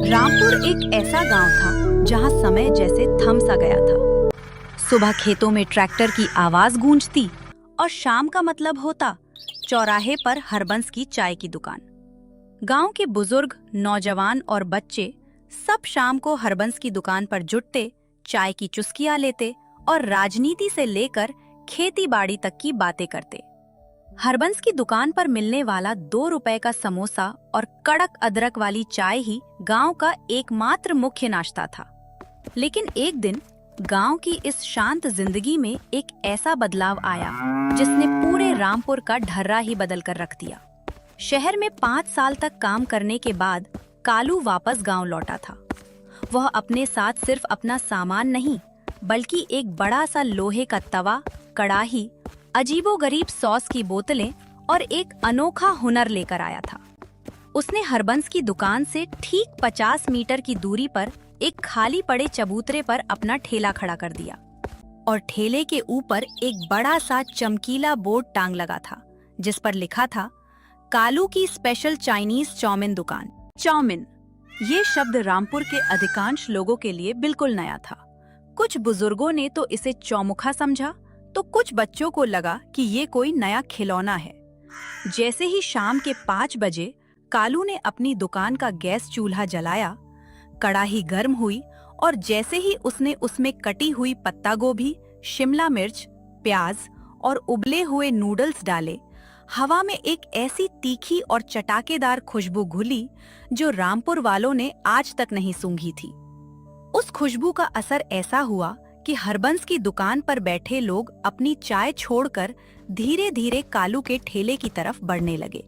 रामपुर एक ऐसा गांव था जहां समय जैसे थम सा गया था। सुबह खेतों में ट्रैक्टर की आवाज गूंजती और शाम का मतलब होता चौराहे पर हरबंस की चाय की दुकान। गांव के बुजुर्ग, नौजवान और बच्चे सब शाम को हरबंस की दुकान पर जुटते, चाय की चुस्कियां लेते और राजनीति से लेकर खेती बाड़ी तक की बातें करते। हरबंस की दुकान पर मिलने वाला 2 रुपए का समोसा और कड़क अदरक वाली चाय ही गांव का एकमात्र मुख्य नाश्ता था। लेकिन एक दिन गांव की इस शांत जिंदगी में एक ऐसा बदलाव आया जिसने पूरे रामपुर का ढर्रा ही बदल कर रख दिया। शहर में 5 साल तक काम करने के बाद कालू वापस गांव लौटा था। वह अपने साथ सिर्फ अपना सामान नहीं, बल्कि एक बड़ा सा लोहे का तवा, कड़ाही, अजीबोगरीब सॉस की बोतलें और एक अनोखा हुनर लेकर आया था। उसने हरबंस की दुकान से ठीक 50 मीटर की दूरी पर एक खाली पड़े चबूतरे पर अपना ठेला खड़ा कर दिया और ठेले के ऊपर एक बड़ा सा चमकीला बोर्ड टांग लगा था जिस पर लिखा था, कालू की स्पेशल चाइनीज चाउमीन दुकान। चाउमीन, ये शब्द रामपुर के अधिकांश लोगों के लिए बिल्कुल नया था। कुछ बुजुर्गों ने तो इसे चौमुखा समझा, तो कुछ बच्चों को लगा कि ये कोई नया खिलौना है। जैसे ही शाम के 5 बजे कालू ने अपनी दुकान का गैस चूल्हा जलाया, कड़ाही गर्म हुई और जैसे ही उसने उसमें कटी हुई पत्ता गोभी, शिमला मिर्च, प्याज और उबले हुए नूडल्स डाले, हवा में एक ऐसी तीखी और चटाकेदार खुशबू घुली जो रामपुर वालों ने आज तक नहीं सूंघी थी। उस खुशबू का असर ऐसा हुआ कि हरबंस की दुकान पर बैठे लोग अपनी चाय छोड़कर धीरे धीरे कालू के ठेले की तरफ बढ़ने लगे।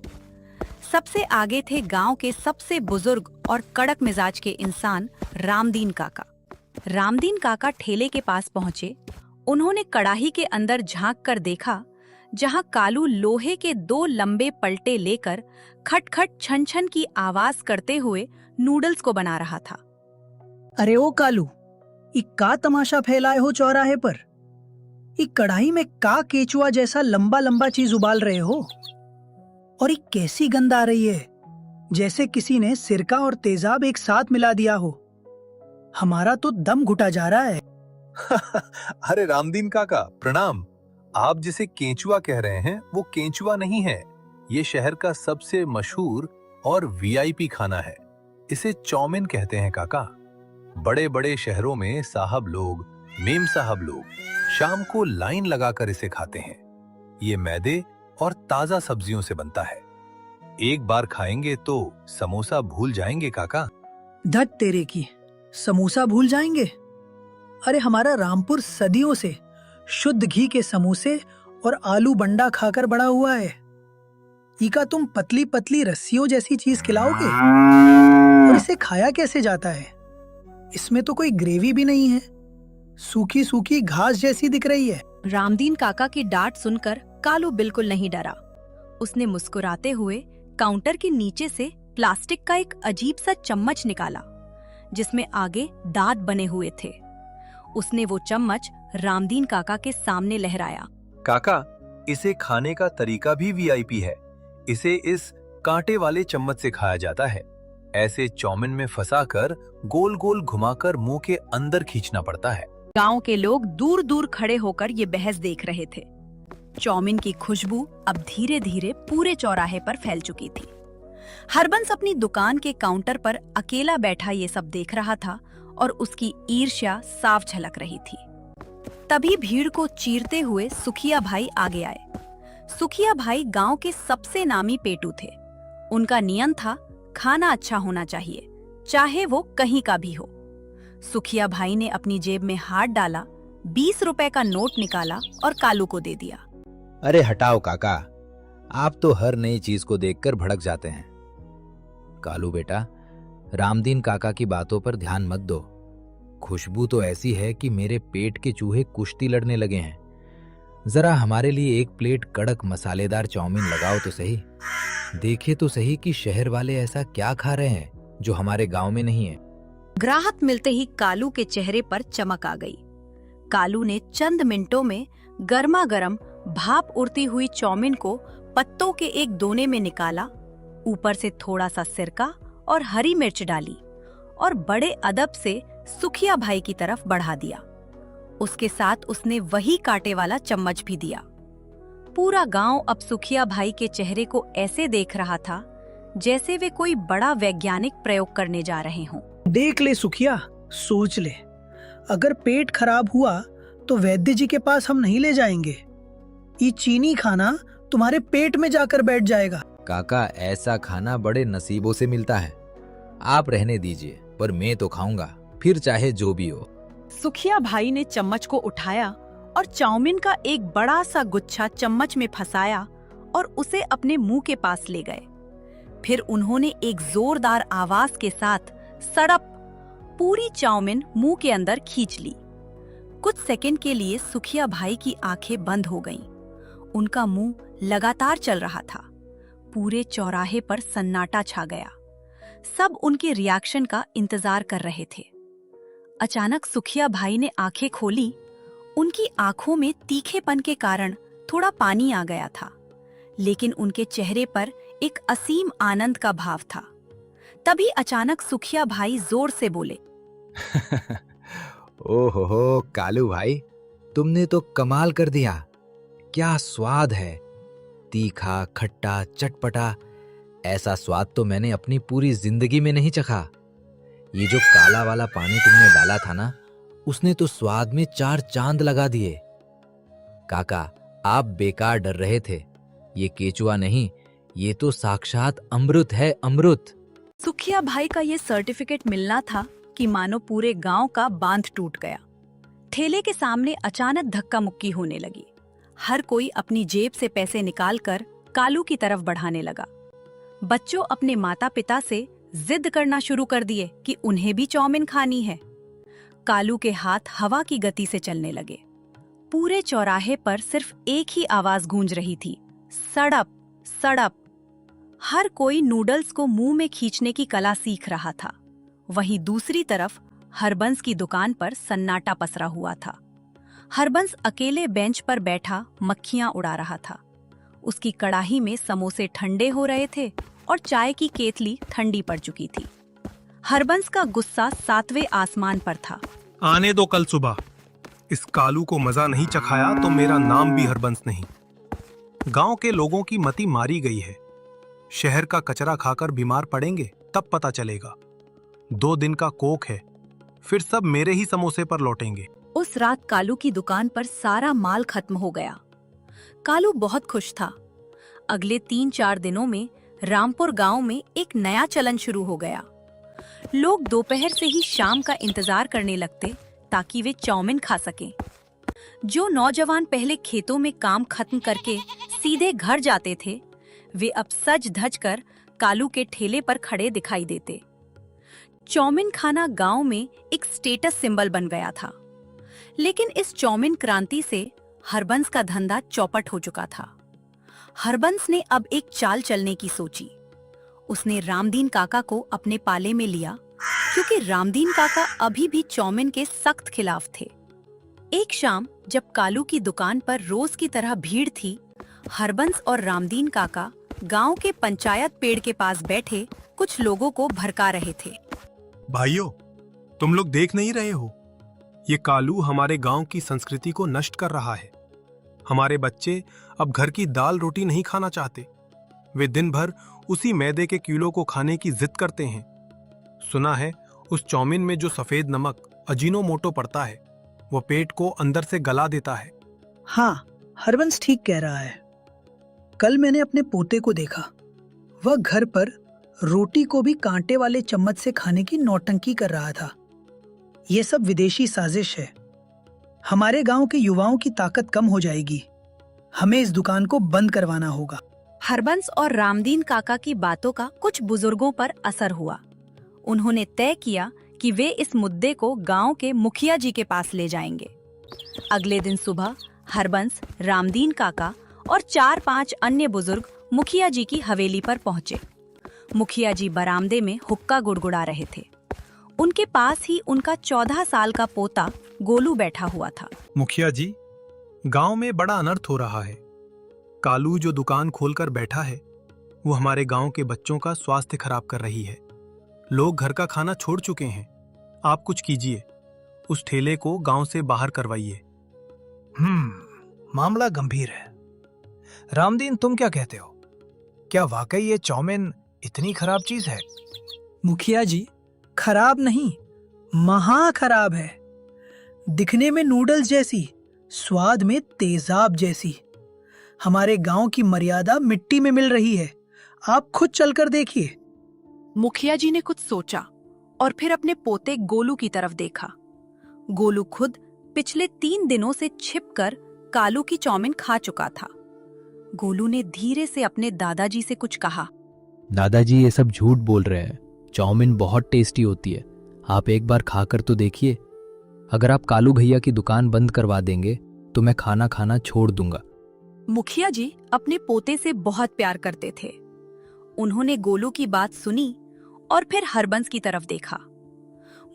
सबसे आगे थे गांव के सबसे बुजुर्ग और कड़क मिजाज के इंसान रामदीन काका। रामदीन काका ठेले के पास पहुंचे। उन्होंने कड़ाही के अंदर झांक कर देखा, जहां कालू लोहे के 2 लंबे पलटे लेकर खटखट छन छन की आवाज करते हुए नूडल्स को बना रहा था। अरे ओ कालू, का तमाशा फैलाए हो चौराहे पर? कढ़ाई में का केचुआ जैसा लंबा लंबा चीज उबाल रहे हो? और कैसी गंध आ रही है, जैसे किसी ने सिरका और तेजाब एक साथ मिला दिया हो। हमारा तो दम घुटा जा रहा है। अरे रामदीन काका, प्रणाम। आप जिसे केंचुआ कह रहे हैं वो केंचुआ नहीं है। ये शहर का सबसे मशहूर और वीआईपी खाना है। इसे चाउमीन कहते हैं काका। बड़े बड़े शहरों में साहब लोग, मेम साहब लोग शाम को लाइन लगाकर इसे खाते हैं। ये मैदे और ताजा सब्जियों से बनता है। एक बार खाएंगे तो समोसा भूल जाएंगे काका। धत तेरे की, समोसा भूल जाएंगे? अरे हमारा रामपुर सदियों से शुद्ध घी के समोसे और आलू बंडा खाकर बड़ा हुआ है। इका तुम पतली पतली रस्सियों जैसी चीज खिलाओगे? और इसे खाया कैसे जाता है? इसमें तो कोई ग्रेवी भी नहीं है, सूखी सूखी घास जैसी दिख रही है। रामदीन काका की डांट सुनकर कालू बिल्कुल नहीं डरा। उसने मुस्कुराते हुए काउंटर के नीचे से प्लास्टिक का एक अजीब सा चम्मच निकाला जिसमें आगे दांत बने हुए थे। उसने वो चम्मच रामदीन काका के सामने लहराया। काका, इसे खाने का तरीका भी वीआईपी है। इसे इस कांटे वाले चम्मच से खाया जाता है। ऐसे चाउमीन में फंसाकर गोल गोल घुमाकर मुंह के अंदर खींचना पड़ता है। गांव के लोग दूर दूर खड़े होकर ये बहस देख रहे थे। चाउमीन की खुशबू अब धीरे धीरे पूरे चौराहे पर फैल चुकी थी। हरबंस अपनी दुकान के काउंटर पर अकेला बैठा ये सब देख रहा था और उसकी ईर्ष्या साफ झलक रही थी। तभी भीड़ को चीरते हुए सुखिया भाई आगे आए। सुखिया भाई गांव के सबसे नामी पेटू थे। उनका नियम था, खाना अच्छा होना चाहिए, चाहे वो कहीं का भी हो। सुखिया भाई ने अपनी जेब में हाथ डाला, 20 रुपए का नोट निकाला और कालू को दे दिया। अरे हटाओ काका, आप तो हर नई चीज को देखकर भड़क जाते हैं। कालू बेटा, रामदीन काका की बातों पर ध्यान मत दो। खुशबू तो ऐसी है कि मेरे पेट के चूहे कुश्ती लड़ने लगे हैं। जरा हमारे लिए एक प्लेट कड़क मसालेदार चाउमीन लगाओ तो सही। देखे तो सही कि शहर वाले ऐसा क्या खा रहे हैं जो हमारे गांव में नहीं है। ग्राहक मिलते ही कालू के चेहरे पर चमक आ गई। कालू ने चंद मिनटों में गर्मा गर्म भाप उड़ती हुई चाउमीन को पत्तों के एक दोने में निकाला, ऊपर से थोड़ा सा सिरका और हरी मिर्च डाली और बड़े अदब से सुखिया भाई की तरफ बढ़ा दिया। उसके साथ उसने वही कांटे वाला चम्मच भी दिया। पूरा गांव अब सुखिया भाई के चेहरे को ऐसे देख रहा था जैसे वे कोई बड़ा वैज्ञानिक प्रयोग करने जा रहे हों। देख ले सुखिया, सोच ले, अगर पेट खराब हुआ तो वैद्य जी के पास हम नहीं ले जाएंगे। ये चीनी खाना तुम्हारे पेट में जाकर बैठ जाएगा। काका, ऐसा खाना बड़े नसीबों से मिलता है। आप रहने दीजिए, पर मैं तो खाऊंगा, फिर चाहे जो भी हो। सुखिया भाई ने चम्मच को उठाया और चाउमीन का एक बड़ा सा गुच्छा चम्मच में फंसाया और उसे अपने मुंह के पास ले गए। फिर उन्होंने एक जोरदार आवाज के साथ सड़प पूरी चाउमीन मुंह के अंदर खींच ली। कुछ सेकंड के लिए सुखिया भाई की आंखें बंद हो गईं। उनका मुंह लगातार चल रहा था। पूरे चौराहे पर सन्नाटा छा गया। सब उनके रिएक्शन का इंतजार कर रहे थे। अचानक सुखिया भाई ने आंखें खोली। उनकी आंखों में तीखेपन के कारण थोड़ा पानी आ गया था, लेकिन उनके चेहरे पर एक असीम आनंद का भाव था। तभी अचानक सुखिया भाई जोर से बोले, ओहो कालू भाई, तुमने तो कमाल कर दिया। क्या स्वाद है, तीखा, खट्टा, चटपटा। ऐसा स्वाद तो मैंने अपनी पूरी जिंदगी में नहीं चखा। ये जो काला वाला पानी तुमने डाला था ना, उसने तो स्वाद में 4 चांद लगा दिए। काका, आप बेकार डर रहे थे। ये केचुआ नहीं, ये तो साक्षात अमृत है, अमृत। सुखिया भाई का ये सर्टिफिकेट मिलना था कि मानो पूरे गांव का बांध टूट गया। ठेले के सामने अचानक धक्का मुक्की होने लगी। हर कोई अपनी जेब से पैसे निकालकर कालू की तरफ बढ़ाने लगा। बच्चों अपने माता पिता से जिद करना शुरू कर दिए कि उन्हें भी चाउमीन खानी है। कालू के हाथ हवा की गति से चलने लगे। पूरे चौराहे पर सिर्फ एक ही आवाज गूंज रही थी, सड़प सड़प। हर कोई नूडल्स को मुंह में खींचने की कला सीख रहा था। वहीं दूसरी तरफ हरबंस की दुकान पर सन्नाटा पसरा हुआ था। हरबंस अकेले बेंच पर बैठा मक्खियां उड़ा रहा था। उसकी कड़ाही में समोसे ठंडे हो रहे थे और चाय की केतली ठंडी पड़ चुकी थी। हरबंस का गुस्सा 7वें आसमान पर था। आने दो कल सुबह। इस कालू को मजा नहीं चखाया तो मेरा नाम भी हरबंस नहीं। गांव के लोगों की मति मारी गई है। शहर का कचरा खाकर बीमार पड़ेंगे तब पता चलेगा। 2 दिन का कोक है, फिर सब मेरे ही समोसे पर लौटेंगे। उस रात कालू की दुकान पर सारा माल खत्म हो गया। कालू बहुत खुश था। अगले 3-4 दिनों में रामपुर गांव में एक नया चलन शुरू हो गया। लोग दोपहर से ही शाम का इंतजार करने लगते ताकि वे चाउमीन खा सकें। जो नौजवान पहले खेतों में काम खत्म करके सीधे घर जाते थे, वे अब सज धज कर कालू के ठेले पर खड़े दिखाई देते। चाउमीन खाना गांव में एक स्टेटस सिंबल बन गया था। लेकिन इस चाउमीन क्रांति से हरबंस का धंधा चौपट हो चुका था। हरबंस ने अब एक चाल चलने की सोची। उसने रामदीन काका को अपने पाले में लिया, क्योंकि रामदीन काका अभी भी चाउमीन के सख्त खिलाफ थे। एक शाम जब कालू की दुकान पर रोज की तरह भीड़ थी, हरबंस और रामदीन काका गांव के पंचायत पेड़ के पास बैठे कुछ लोगों को भड़का रहे थे। भाइयों, तुम लोग देख नहीं रहे हो? ये कालू हमारे गांव की संस्कृति को नष्ट कर रहा है। हमारे बच्चे अब घर की दाल रोटी नहीं खाना चाहते। वे दिन भर उसी मैदे के कीलों को खाने की जिद करते हैं। सुना है उस चाउमीन में जो सफेद नमक अजीनोमोटो पड़ता है, वो पेट को अंदर से गला देता है। हाँ, हरबंस ठीक कह रहा है। कल मैंने अपने पोते को देखा। वह घर पर रोटी को भी कांटे वाले चम्मच से खाने की नौटंकी कर रहा था। ये सब विदेशी साजिश है। हमारे गांव के युवाओं की ताकत कम हो जाएगी। हमें इस दुकान को बंद करवाना होगा। हरबंस और रामदीन काका की बातों का कुछ बुजुर्गों पर असर हुआ। उन्होंने तय किया कि वे इस मुद्दे को गांव के मुखिया जी के पास ले जाएंगे। अगले दिन सुबह हरबंस, रामदीन काका और 4-5 अन्य बुजुर्ग मुखिया जी की हवेली पर पहुंचे। मुखिया जी बरामदे में हुक्का गुड़गुड़ा रहे थे। उनके पास ही उनका 14 साल का पोता गोलू बैठा हुआ था। मुखिया जी, गांव में बड़ा अनर्थ हो रहा है। कालू जो दुकान खोलकर बैठा है, वो हमारे गांव के बच्चों का स्वास्थ्य खराब कर रही है। लोग घर का खाना छोड़ चुके हैं। आप कुछ कीजिए, उस ठेले को गांव से बाहर करवाइए। मामला गंभीर है। रामदीन, तुम क्या कहते हो? क्या वाकई ये चाउमीन इतनी खराब चीज है? मुखिया जी, खराब नहीं, महा खराब है। दिखने में नूडल्स जैसी, स्वाद में तेजाब जैसी। हमारे गांव की मर्यादा मिट्टी में मिल रही है। आप खुद चलकर देखिए। मुखिया जी ने कुछ सोचा और फिर अपने पोते गोलू की तरफ देखा। गोलू खुद पिछले 3 दिनों से छिपकर कालू की चाउमीन खा चुका था। गोलू ने धीरे से अपने दादाजी से कुछ कहा। दादाजी, ये सब झूठ बोल रहे हैं। चाउमीन बहुत टेस्टी होती है, आप एक बार खाकर तो देखिए। अगर आप कालू भैया की दुकान बंद करवा देंगे तो मैं खाना खाना छोड़ दूंगा। मुखिया जी अपने पोते से बहुत प्यार करते थे। उन्होंने गोलू की बात सुनी और फिर हरबंस की तरफ देखा।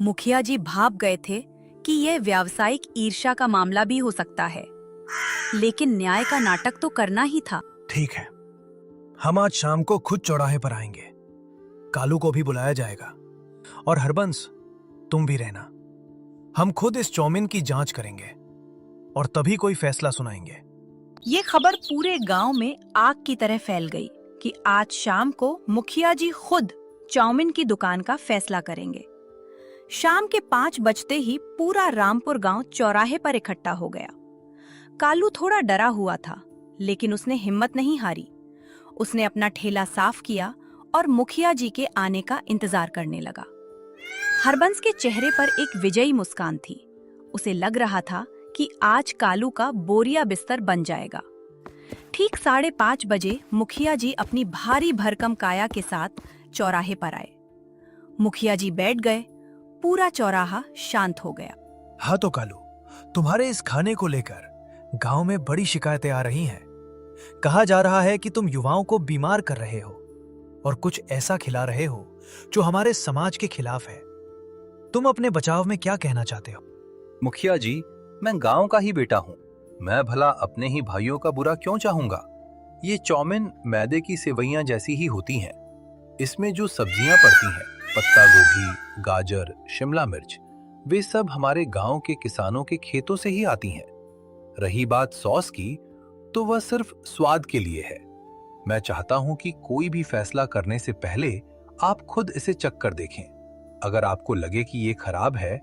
मुखिया जी भाप गए थे कि यह व्यावसायिक ईर्ष्या का मामला भी हो सकता है, लेकिन न्याय का नाटक तो करना ही था। ठीक है, हम आज शाम को खुद चौराहे पर आएंगे। कालू को भी बुलाया जाएगा और हरबंस, तुम भी रहना। हम खुद इस चाउमीन की जांच करेंगे और तभी कोई फैसला सुनाएंगे। ये खबर पूरे गांव में आग की तरह फैल गई कि आज शाम को मुखिया जी खुद चाउमीन की दुकान का फैसला करेंगे। शाम के 5 बजते ही पूरा रामपुर गांव चौराहे पर इकट्ठा हो गया। कालू थोड़ा डरा हुआ था, लेकिन उसने हिम्मत नहीं हारी। उसने अपना ठेला साफ किया और मुखिया जी के आने का इंतजार करने लगा। हरबंस के चेहरे पर एक विजयी मुस्कान थी। उसे लग रहा था कि आज कालू का बोरिया बिस्तर बन जाएगा। ठीक 5:30 बजे मुखिया जी अपनी भारी भरकम काया के साथ चौराहे पर आए। मुखिया जी बैठ गए। पूरा चौराहा शांत हो गया। हाँ तो कालू, तुम्हारे इस खाने को लेकर गांव में बड़ी शिकायतें आ रही हैं। कहा जा रहा है कि तुम युवाओं को बीमार कर रहे हो और कुछ ऐसा खिला रहे हो जो हमारे समाज के खिलाफ है। तुम अपने बचाव में क्या कहना चाहते हो? मुखिया जी, मैं गांव का ही बेटा हूँ। मैं भला अपने ही भाइयों का बुरा क्यों चाहूंगा? ये चाउमीन मैदे की सेवइयां जैसी ही होती हैं। इसमें जो सब्जियां पड़ती हैं, पत्ता गोभी, गाजर, शिमला मिर्च, वे सब हमारे गांव के किसानों के खेतों से ही आती हैं। रही बात सॉस की, तो वह सिर्फ स्वाद के लिए है। मैं चाहता हूं कि कोई भी फैसला करने से पहले आप खुद इसे चख कर देखें। अगर आपको लगे कि ये खराब है,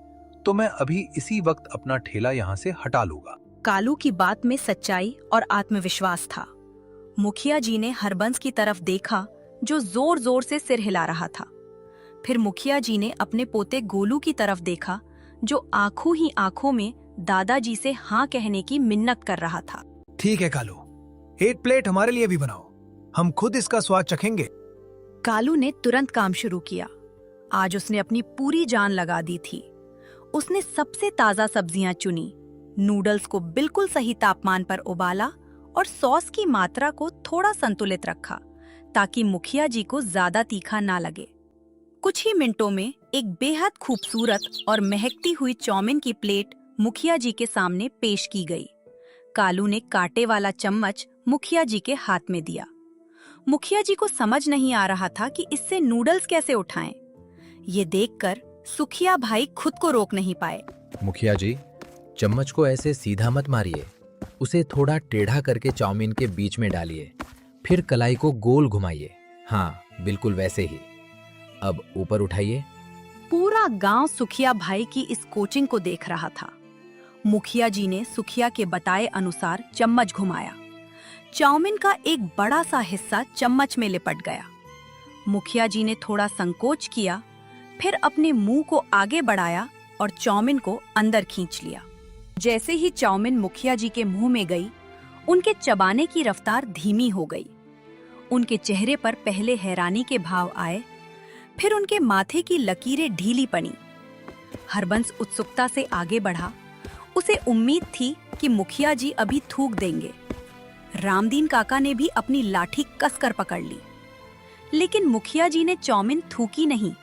तो मैं अभी इसी वक्त अपना ठेला यहां से हटा लूंगा। कालू की बात में सच्चाई और आत्मविश्वास था। मुखिया जी ने हरबंस की तरफ देखा, जो जोर जोर से सिर हिला रहा था। फिर मुखिया जी ने अपने पोते गोलू की तरफ देखा, जो आंखों ही आंखों में दादाजी से हाँ कहने की मिन्नत कर रहा था। ठीक है कालू, 1 प्लेट हमारे लिए भी बनाओ। हम खुद इसका स्वाद चखेंगे। कालू ने तुरंत काम शुरू किया। आज उसने अपनी पूरी जान लगा दी थी। उसने सबसे ताजा सब्जियां चुनी, नूडल्स को बिल्कुल सही तापमान पर उबाला और सॉस की मात्रा को थोड़ा संतुलित रखा, ताकि मुखिया जी को ज्यादा तीखा ना लगे। कुछ ही मिनटों में एक बेहद खूबसूरत और महकती हुई चाउमीन की प्लेट मुखिया जी के सामने पेश की गई। कालू ने कांटे वाला चम्मच मुखिया जी के हाथ में दिया। मुखिया जी को समझ नहीं आ रहा था कि इससे नूडल्स कैसे उठाएं। ये देखकर सुखिया भाई खुद को रोक नहीं पाए। मुखिया जी, चम्मच को ऐसे सीधा मत मारिए, उसे थोड़ा टेढ़ा करके चाउमीन के बीच में डालिए, फिर कलाई को गोल घुमाइए। हाँ, बिल्कुल वैसे ही। अब ऊपर उठाइए। पूरा गांव सुखिया भाई की इस कोचिंग को देख रहा था। मुखिया जी ने सुखिया के बताए अनुसार चम्मच घुमाया। चाउमीन का एक बड़ा सा हिस्सा चम्मच में लिपट गया। मुखिया जी ने थोड़ा संकोच किया, फिर अपने मुंह को आगे बढ़ाया और चाउमीन को अंदर खींच लिया। जैसे ही चाउमीन मुखिया जी के मुंह में गई, उनके चबाने की रफ्तार धीमी हो गई। उनके चेहरे पर पहले हैरानी के भाव आए, फिर उनके माथे की लकीरें ढीली पड़ी। हरबंस उत्सुकता से आगे बढ़ा। उसे उम्मीद थी कि मुखिया जी अभी थूक देंगे। रामदीन काका ने भी अपनी लाठी कसकर पकड़ ली, लेकिन मुखिया जी ने चाउमीन थूकी नहीं,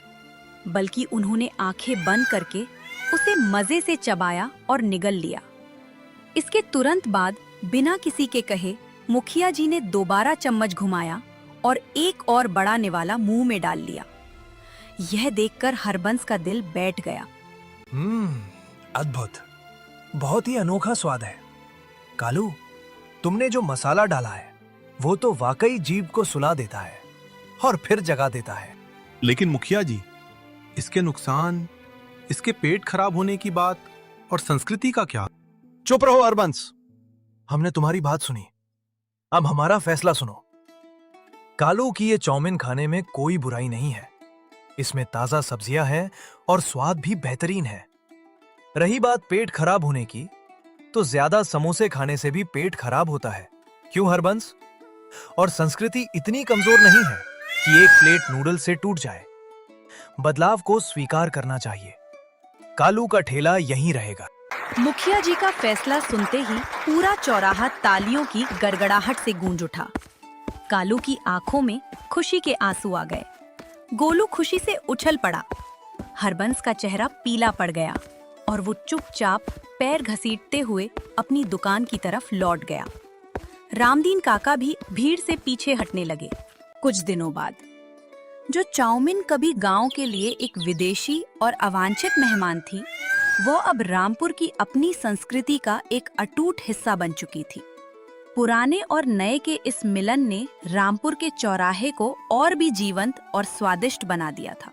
बल्कि उन्होंने आंखें बंद करके उसे मजे से चबाया और निगल लिया। इसके तुरंत बाद बिना किसी के कहे मुखिया जी ने दोबारा चम्मच घुमाया और एक और बड़ा निवाला मुंह में डाल लिया। यह देखकर हरबंस का दिल बैठ गया। अद्भुत, बहुत ही अनोखा स्वाद है। कालू, तुमने जो मसाला डाला है वो तो वाकई जीभ को सुला देता है और फिर जगा देता है। लेकिन मुखिया जी, इसके नुकसान, इसके पेट खराब होने की बात और संस्कृति का क्या? चुप रहो हरबंस, हमने तुम्हारी बात सुनी, अब हमारा फैसला सुनो। कालू की ये चाउमीन खाने में कोई बुराई नहीं है। इसमें ताजा सब्जियां हैं और स्वाद भी बेहतरीन है। रही बात पेट खराब होने की, तो ज्यादा समोसे खाने से भी पेट खराब होता है, क्यों हरबंस? और संस्कृति इतनी कमजोर नहीं है कि एक प्लेट नूडल से टूट जाए। बदलाव को स्वीकार करना चाहिए। कालू का ठेला यहीं रहेगा। मुखिया जी का फैसला सुनते ही पूरा चौराहा तालियों की गड़गड़ाहट से गूंज उठा। कालू की आंखों में खुशी के आंसू आ गए। गोलू खुशी से उछल पड़ा। हरबंस का चेहरा पीला पड़ गया और वो चुपचाप पैर घसीटते हुए अपनी दुकान की तरफ लौट गया। रामदीन काका भी भीड़ से पीछे हटने लगे। कुछ दिनों बाद जो चाउमीन कभी गांव के लिए एक विदेशी और अवांछित मेहमान थी, वो अब रामपुर की अपनी संस्कृति का एक अटूट हिस्सा बन चुकी थी। पुराने और नए के इस मिलन ने रामपुर के चौराहे को और भी जीवंत और स्वादिष्ट बना दिया था।